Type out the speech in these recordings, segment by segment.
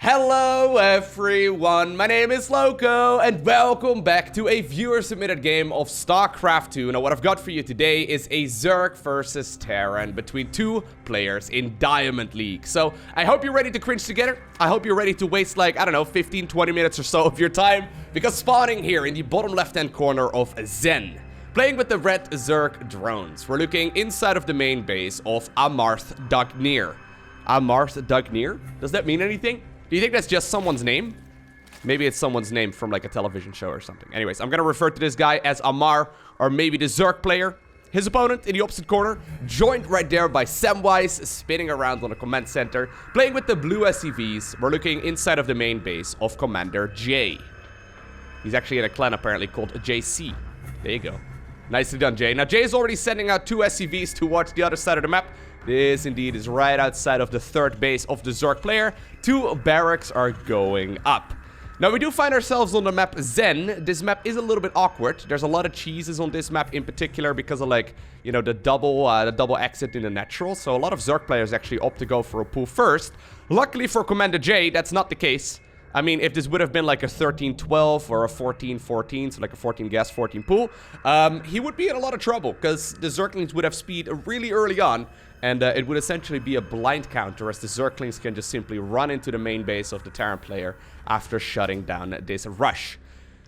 Hello everyone, my name is Lowko and welcome back to a viewer-submitted game of StarCraft 2. Now what I've got for you today is a Zerg versus Terran between two players in Diamond League. So I hope you're ready to cringe together. I hope you're ready to waste like, I don't know, 15-20 minutes or so of your time. Because spawning here in the bottom left-hand corner of Zen, playing with the red Zerg drones, we're looking inside of the main base of AmarthDagnir. AmarthDagnir? Does that mean anything? Do you think that's just someone's name? Maybe it's someone's name from like a television show or something. Anyways, I'm gonna refer to this guy as Amar, or maybe the Zerg player. His opponent in the opposite corner, joined right there by Samwise, spinning around on the command center, playing with the blue SCVs. We're looking inside of the main base of CmdrJay. He's actually in a clan apparently called JC. There you go. Nicely done, Jay. Now, Jay is already sending out two SCVs towards the other side of the map. This, indeed, is right outside of the third base of the Zerg player. Two barracks are going up. Now, we do find ourselves on the map Zen. This map is a little bit awkward. There's a lot of cheeses on this map in particular because of, like, you know, the double exit in the natural. So a lot of Zerg players actually opt to go for a pool first. Luckily for CmdrJay, that's not the case. I mean, if this would have been like a 13-12 or a 14-14, so like a 14 gas, 14 pool, he would be in a lot of trouble because the Zerglings would have speed really early on, and it would essentially be a blind counter as the Zerglings can just simply run into the main base of the Terran player after shutting down this rush.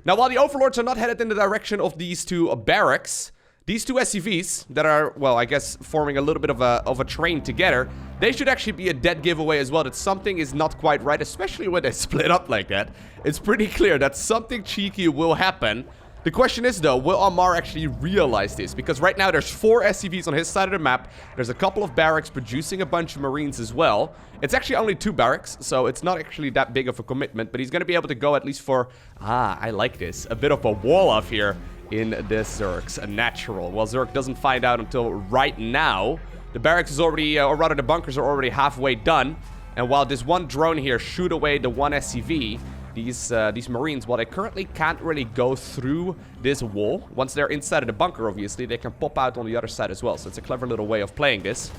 Now, while the Overlords are not headed in the direction of these two barracks, these two SCVs that are, well, I guess, forming a little bit of a train together, they should actually be a dead giveaway as well, that something is not quite right, especially when they split up like that. It's pretty clear that something cheeky will happen. The question is, though, will Amar actually realize this? Because right now there's 4 SCVs on his side of the map. There's a couple of barracks producing a bunch of Marines as well. It's actually only 2 barracks, so it's not actually that big of a commitment. But he's going to be able to go at least for, I like this, a bit of a wall off here in this Zerg's natural. Well, Zerg doesn't find out until right now. The barracks is already, or rather the bunkers are already halfway done. And while this one drone here shoot away the one SCV, these Marines, while they currently can't really go through this wall, once they're inside of the bunker, obviously, they can pop out on the other side as well. So it's a clever little way of playing this.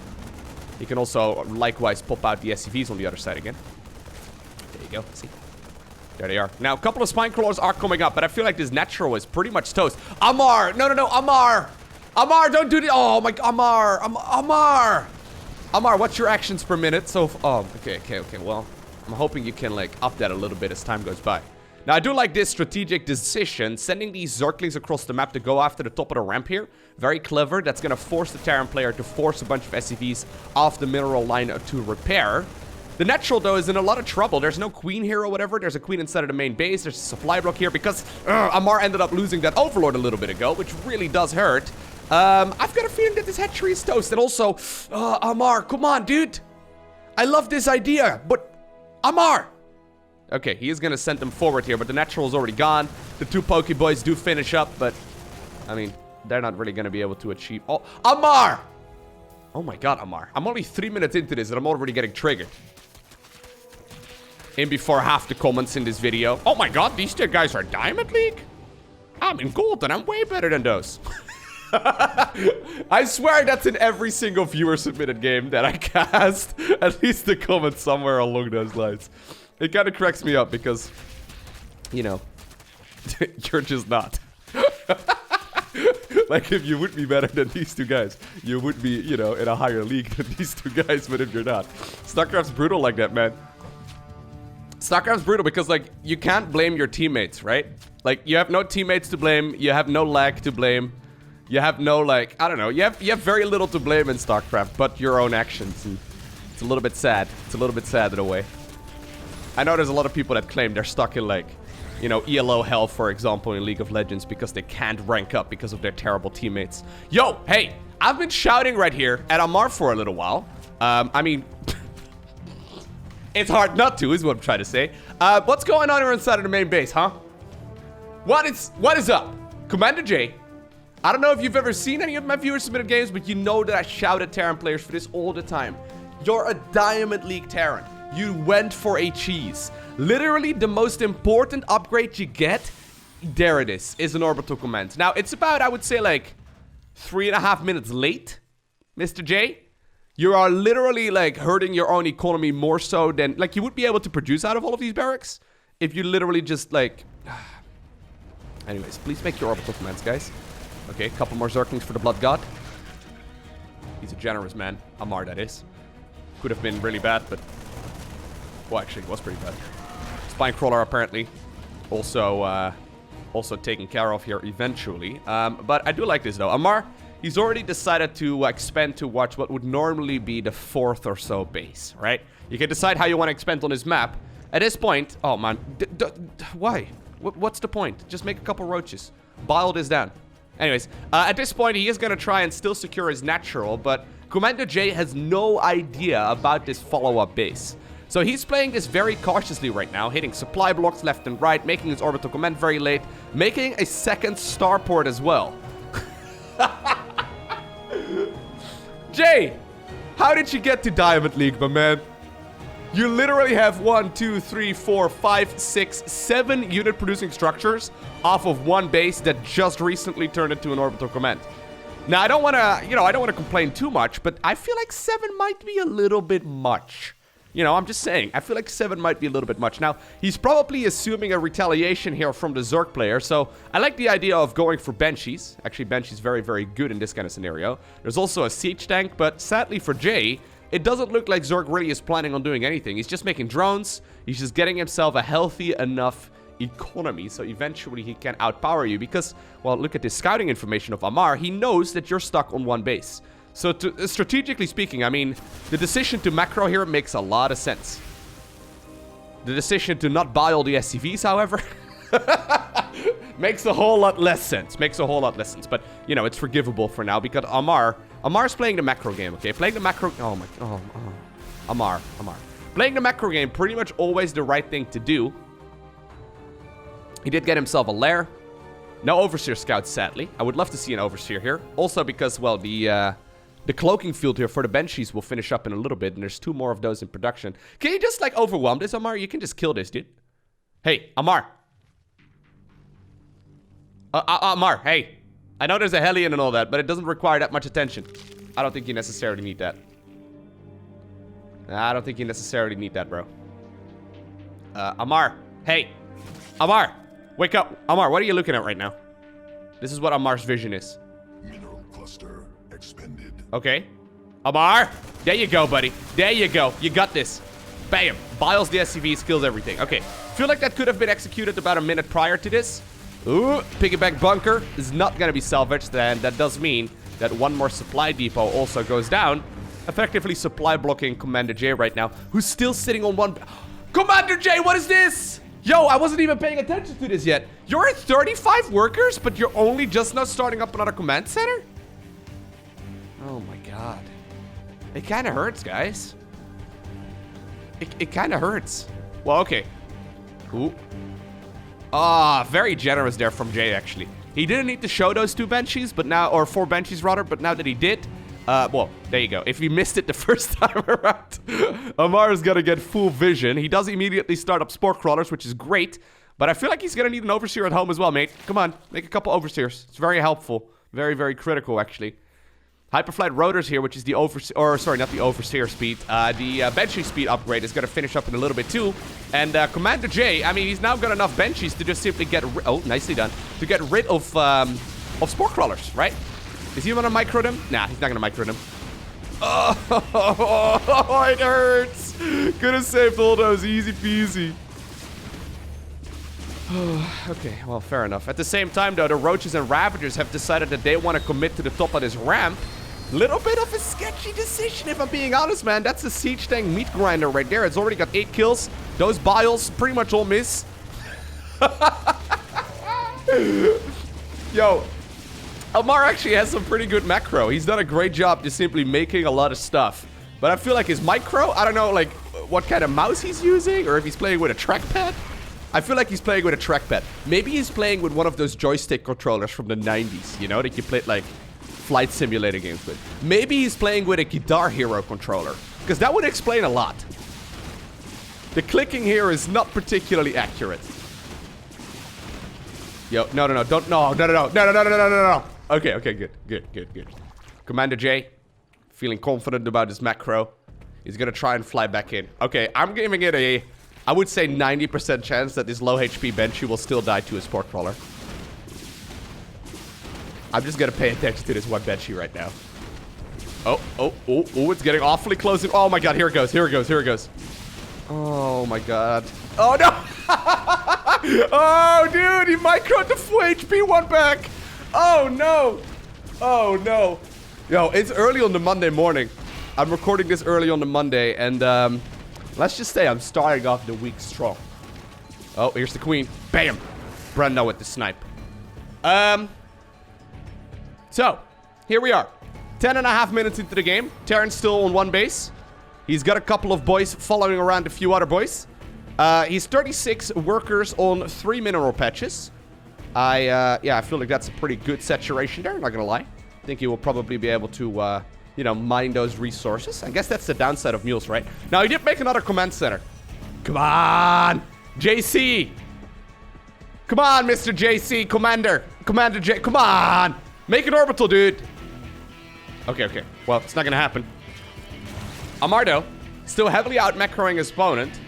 You can also likewise pop out the SCVs on the other side again. There you go, see? There they are. Now, a couple of spine crawlers are coming up, but I feel like this natural is pretty much toast. Amar! No, Amar! Amar, don't do this! Oh my, Amar! Amar! Amar, what's your actions per minute? So, okay, well, I'm hoping you can, like, up that a little bit as time goes by. Now, I do like this strategic decision, sending these Zerglings across the map to go after the top of the ramp here. Very clever. That's going to force the Terran player to force a bunch of SCVs off the mineral line to repair. The natural, though, is in a lot of trouble. There's no queen here or whatever. There's a queen inside of the main base. There's a supply block here because Amar ended up losing that Overlord a little bit ago, which really does hurt. I've got a feeling that this hatchery is toast. And also, Amar, come on, dude. I love this idea, but Amar! Okay, he is going to send them forward here, but the natural is already gone. The 2 Pokeboys do finish up, but, I mean, they're not really going to be able to achieve... Oh, Amar! Oh my god, Amar. I'm only 3 minutes into this, and I'm already getting triggered. In before half the comments in this video. Oh my god, these 2 guys are Diamond League? I'm in gold, and I'm way better than those. I swear that's in every single viewer-submitted game that I cast. At least the comment somewhere along those lines. It kind of cracks me up because, you know, you're just not. Like, if you would be better than these 2 guys, you would be, you know, in a higher league than these 2 guys, but if you're not. StarCraft's brutal like that, man. StarCraft's brutal because, like, you can't blame your teammates, right? Like, you have no teammates to blame, you have no lag to blame. You have no, like, I don't know, you have very little to blame in StarCraft, but your own actions, and it's a little bit sad. It's a little bit sad in a way. I know there's a lot of people that claim they're stuck in, like, you know, ELO hell, for example, in League of Legends because they can't rank up because of their terrible teammates. Yo, hey, I've been shouting right here at Amar for a little while. I mean, it's hard not to, is what I'm trying to say. What's going on here inside of the main base, huh? What is up? CmdrJay. I don't know if you've ever seen any of my viewer-submitted games, but you know that I shout at Terran players for this all the time. You're a Diamond League Terran. You went for a cheese. Literally, the most important upgrade you get, there it is an orbital command. Now, it's about, I would say, like, 3.5 minutes late, Mr. J. You are literally, like, hurting your own economy more so than... Like, you would be able to produce out of all of these barracks if you literally just, like... Anyways, please make your orbital commands, guys. Okay, a couple more Zerglings for the Blood God. He's a generous man. Amar, that is. Could have been really bad, but... Well, actually, it was pretty bad. Spinecrawler, apparently. Also taken care of here eventually. But I do like this, though. Amar... He's already decided to expand to watch what would normally be the 4th or so base, right? You can decide how you want to expand on his map. At this point... Oh, man. Why? What's the point? Just make a couple roaches. Bile this down. Anyways, at this point, he is going to try and still secure his natural, but CmdrJay has no idea about this follow-up base. So he's playing this very cautiously right now, hitting supply blocks left and right, making his orbital command very late, making a second starport as well. Jay, how did you get to Diamond League, my man? You literally have 1, 2, 3, 4, 5, 6, 7 unit producing structures off of one base that just recently turned into an orbital command. Now, I don't want to, I don't want to complain too much, but I feel like 7 might be a little bit much. I'm just saying, I feel like 7 might be a little bit much. Now, he's probably assuming a retaliation here from the Zerg player, so I like the idea of going for Banshees. Actually, Banshee's very, very good in this kind of scenario. There's also a siege tank, but sadly for Jay, it doesn't look like Zerg really is planning on doing anything. He's just making drones. He's just getting himself a healthy enough economy, so eventually he can outpower you because, well, look at the scouting information of Amar. He knows that you're stuck on one base. So, strategically speaking, I mean, the decision to macro here makes a lot of sense. The decision to not buy all the SCVs, however, makes a whole lot less sense. But, it's forgivable for now because Amar's playing the macro game, okay? Playing the macro... Amar. Playing the macro game, pretty much always the right thing to do. He did get himself a lair. No Overseer scouts, sadly. I would love to see an Overseer here. Also because, well, the cloaking field here for the Banshees will finish up in a little bit, and there's 2 more of those in production. Can you just, like, overwhelm this, Amar? You can just kill this, dude. Hey, Amar. Amar, hey. I know there's a Hellion and all that, but it doesn't require that much attention. I don't think you necessarily need that. I don't think you necessarily need that, bro. Amar. Hey. Amar. Wake up. Amar, what are you looking at right now? This is what Amar's vision is. Mineral cluster expended. Okay. Amar. There you go, buddy. There you go. You got this. Bam. Biles the SCVs, kills everything. Okay. Feel like that could have been executed about a minute prior to this. Ooh. Piggyback bunker is not going to be salvaged. And that does mean that one more supply depot also goes down. Effectively supply blocking CmdrJay right now. Who's still sitting on one... CmdrJay, what is this? Yo, I wasn't even paying attention to this yet. You're at 35 workers, but you're only just now starting up another command center? Oh my god. It kind of hurts, guys. It kind of hurts. Well, okay. Ooh. Ah, very generous there from Jay, actually. He didn't need to show those 2 Banshees, but now... Or 4 Banshees, rather, but now that he did... well, there you go. If he missed it the first time around, Amar is gonna get full vision. He does immediately start up Spore Crawlers, which is great. But I feel like he's gonna need an Overseer at home as well, mate. Come on, make a couple Overseers. It's very helpful. Very, very critical, actually. Hyperflight Rotors here, which is the Overseer... Or, sorry, not the Overseer speed. The Banshee speed upgrade is gonna finish up in a little bit, too. And CmdrJay, I mean, he's now got enough Banshees to just simply get... Oh, nicely done. To get rid of Spore Crawlers, right? Is he gonna micro them? Nah, he's not gonna micro them. Oh, it hurts. Could have saved all those, easy peasy. Okay, well, fair enough. At the same time, though, the Roaches and Ravagers have decided that they want to commit to the top of this ramp. Little bit of a sketchy decision, if I'm being honest, man. That's a siege tank meat grinder right there. It's already got 8 kills. Those biles pretty much all miss. Yo. Amar actually has some pretty good macro. He's done a great job just simply making a lot of stuff. But I feel like his micro, I don't know, like, what kind of mouse he's using, or if he's playing with a trackpad. I feel like he's playing with a trackpad. Maybe he's playing with one of those joystick controllers from the 90s, you know, that you played, like, flight simulator games with. Maybe he's playing with a Guitar Hero controller, because that would explain a lot. The clicking here is not particularly accurate. Yo, no. Okay, good. CmdrJay, Feeling confident about this macro. He's gonna try and fly back in. Okay, I'm giving it a, I would say 90% chance that this low HP Banshee will still die to a Sport Crawler. I'm just gonna pay attention to this one Banshee right now. Oh, it's getting awfully close. Oh my god, here it goes, here it goes, here it goes. Oh my god. Oh no! Oh dude, he microed the full HP one back. Oh no! Oh no. Yo, it's early on the Monday morning. I'm recording this early on the Monday, and let's just say I'm starting off the week strong. Oh, here's the queen. Bam! Brando with the snipe. So, here we are. 10.5 minutes into the game. Terran's still on one base. He's got a couple of boys following around a few other boys. He's 36 workers on 3 mineral patches. I feel like that's a pretty good saturation there, not gonna lie. I think he will probably be able to, you know, mine those resources. I guess that's the downside of mules, right? Now, he did make another command center. Come on! JC! Come on, Mr. JC, Commander! Commander J, come on! Make an orbital, dude! Okay. Well, it's not gonna happen. Amardo, still heavily out-macroing his opponent.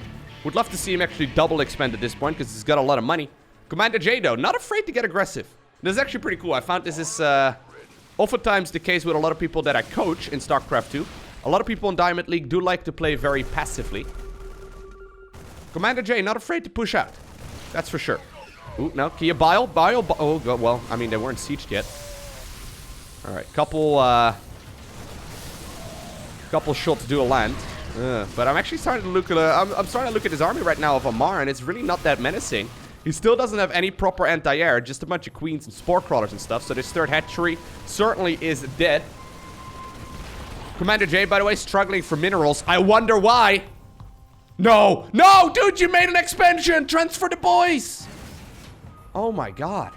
Would love to see him actually double expend at this point, because he's got a lot of money. Commander J, though, not afraid to get aggressive. This is actually pretty cool. I found this is oftentimes the case with a lot of people that I coach in StarCraft 2. A lot of people in Diamond League do like to play very passively. Commander J, not afraid to push out. That's for sure. Ooh, no, Kia Bile. Oh, God, well, I mean, they weren't sieged yet. Alright, couple shots do a land. But I'm actually starting to look at I'm starting to look at his army right now of Amar, and it's really not that menacing. He still doesn't have any proper anti-air, just a bunch of queens and spore crawlers and stuff. So this third hatchery certainly is dead. Commander J, by the way, struggling for minerals. I wonder why. No, dude, you made an expansion. Transfer the boys. Oh my god.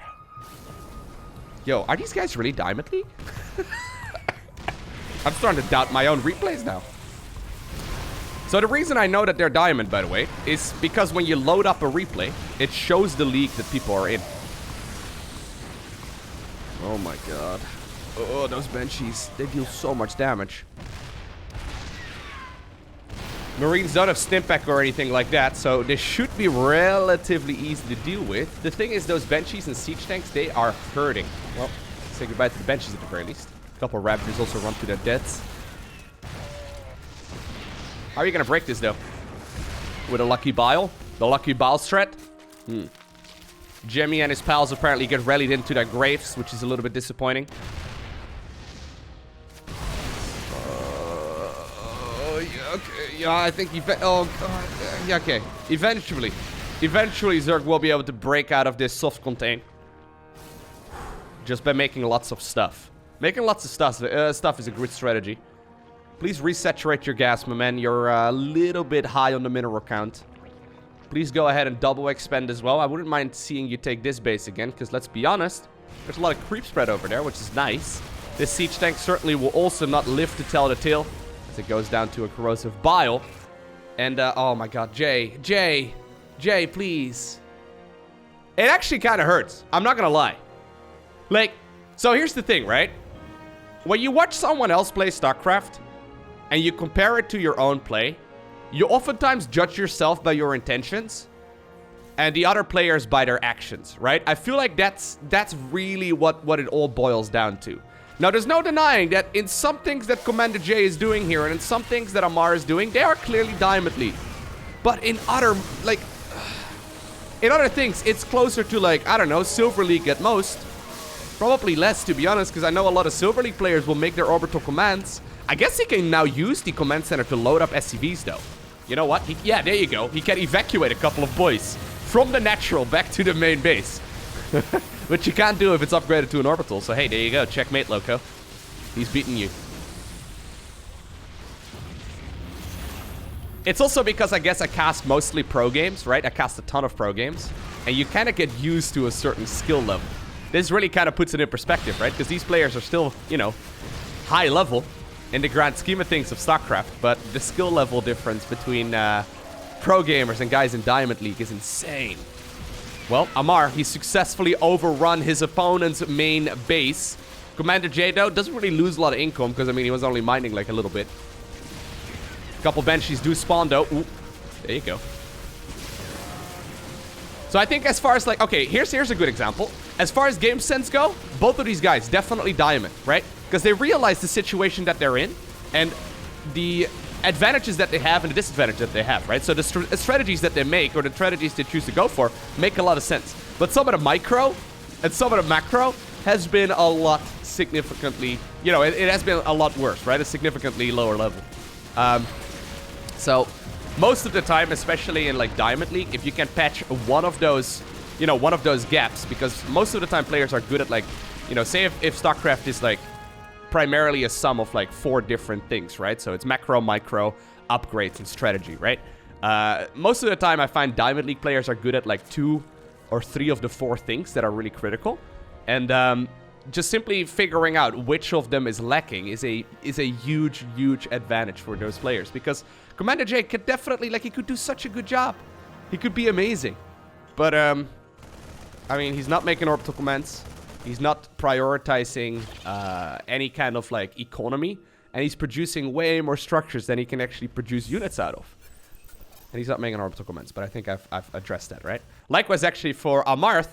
Yo, are these guys really Diamond League? I'm starting to doubt my own replays now. So the reason I know that they're Diamond, by the way, is because when you load up a replay, it shows the league that people are in. Oh my god. Oh, those Banshees, they deal so much damage. Marines don't have Stimpak or anything like that, so this should be relatively easy to deal with. The thing is, those Banshees and siege tanks, they are hurting. Well, say goodbye to the Banshees at the very least. A couple of Raptors also run to their deaths. How are you gonna break this, though? With a Lucky Bile? The Lucky Bile threat? Jemmy and his pals apparently get rallied into their graves, which is a little bit disappointing. Yeah, okay. Yeah, I think oh, God. Yeah, okay. Eventually, Zerg will be able to break out of this soft contain. Just by making lots of stuff. Making lots of stuff is a good strategy. Please resaturate your gas, my man. You're a little bit high on the mineral count. Please go ahead and double expend as well. I wouldn't mind seeing you take this base again, because let's be honest, there's a lot of creep spread over there, which is nice. This siege tank certainly will also not live to tell the tale, as it goes down to a corrosive bile. And, oh my god, Jay, please. It actually kind of hurts. I'm not gonna lie. Like, so here's the thing, right? When you watch someone else play StarCraft, and you compare it to your own play, you oftentimes judge yourself by your intentions, and the other players by their actions, right? I feel like that's really what it all boils down to. Now, there's no denying that in some things that Commander J is doing here, and in some things that Amar is doing, they are clearly Diamond League. But in other, like, in other things, it's closer to, like, I don't know, Silver League at most. Probably less, to be honest, because I know a lot of Silver League players will make their orbital commands. I guess he can now use the command center to load up SCVs, though. You know what? Yeah, there you go. He can evacuate a couple of boys from the natural back to the main base. Which you can't do if it's upgraded to an orbital. So, hey, there you go. Checkmate, Lowko. He's beaten you. It's also because I guess I cast mostly pro games, right? I cast a ton of pro games. And you kind of get used to a certain skill level. This really kind of puts it in perspective, right? Because these players are still, you know, high level in the grand scheme of things of StarCraft, but the skill level difference between pro gamers and guys in Diamond League is insane. Well, Amar, he successfully overrun his opponent's main base. CmdrJay, though, doesn't really lose a lot of income because, I mean, he was only mining, like, a little bit. A couple Banshees do spawn, though. Ooh, there you go. So I think as far as, like, okay, here's a good example. As far as game sense go, both of these guys definitely Diamond, right? Because they realize the situation that they're in and the advantages that they have and the disadvantages that they have, right? So the strategies that they make or the strategies they choose to go for make a lot of sense. But some of the micro and some of the macro has been a lot significantly, you know, it has been a lot worse, right? A significantly lower level. So most of the time, especially in like Diamond League, if you can patch one of those, you know, one of those gaps, because most of the time players are good at like, you know, say if StarCraft is like primarily a sum of like 4 different things, right? So it's macro, micro, upgrades, and strategy, right? Most of the time I find Diamond League players are good at like 2 or 3 of the 4 things that are really critical. And just simply figuring out which of them is lacking is a huge, huge advantage for those players. Because CmdrJay could definitely, like, he could do such a good job. He could be amazing. But, I mean, he's not making orbital commands. He's not prioritizing any kind of, like, economy. And he's producing way more structures than he can actually produce units out of. And he's not making orbital commands, but I think I've addressed that, right? Likewise, actually, for Amarth,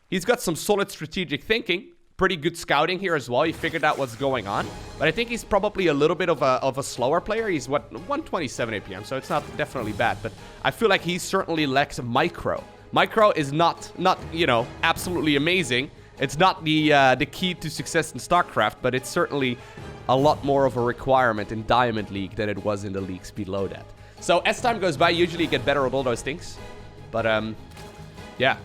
he's got some solid strategic thinking. Pretty good scouting here as well. He figured out what's going on. But I think he's probably a little bit of a slower player. He's, what, 127 APM, so it's not definitely bad. But I feel like he certainly lacks micro. Micro is not you know, absolutely amazing. It's not the key to success in StarCraft, but it's certainly a lot more of a requirement in Diamond League than it was in the leagues below that. So as time goes by, usually you get better at all those things. But, yeah.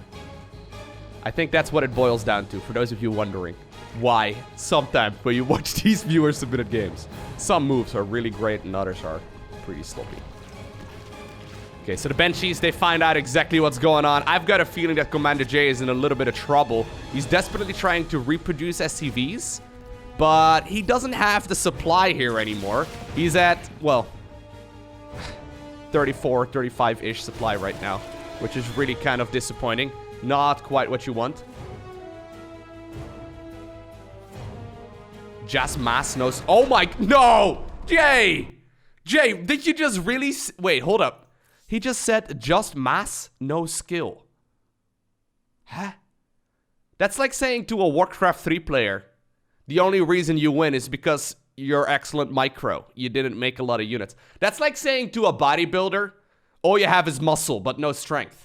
I think that's what it boils down to, for those of you wondering why sometimes when you watch these viewer-submitted games, some moves are really great and others are pretty sloppy. Okay, so the Banshees, they find out exactly what's going on. I've got a feeling that CmdrJay is in a little bit of trouble. He's desperately trying to reproduce SCVs, but he doesn't have the supply here anymore. He's at, well, 34, 35-ish supply right now, which is really kind of disappointing. Not quite what you want. Just mass knows. Oh my, no! Jay! Jay, did you just really... Wait, hold up. He just said just mass, no skill. Huh? That's like saying to a Warcraft 3 player, the only reason you win is because you're excellent micro. You didn't make a lot of units. That's like saying to a bodybuilder, all you have is muscle, but no strength.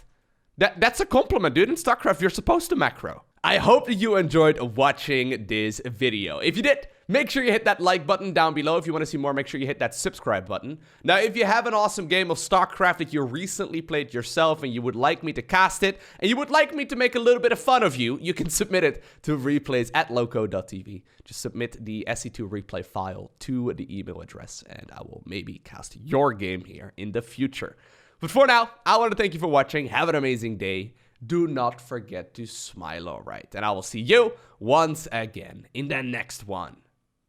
That's a compliment, dude. In StarCraft, you're supposed to macro. I hope that you enjoyed watching this video. If you did, make sure you hit that like button down below. If you want to see more, make sure you hit that subscribe button. Now, if you have an awesome game of StarCraft that you recently played yourself and you would like me to cast it, and you would like me to make a little bit of fun of you, you can submit it to replays at LowkoTV. Just submit the SE2 replay file to the email address, and I will maybe cast your game here in the future. But for now, I want to thank you for watching. Have an amazing day. Do not forget to smile alright. And I will see you once again in the next one.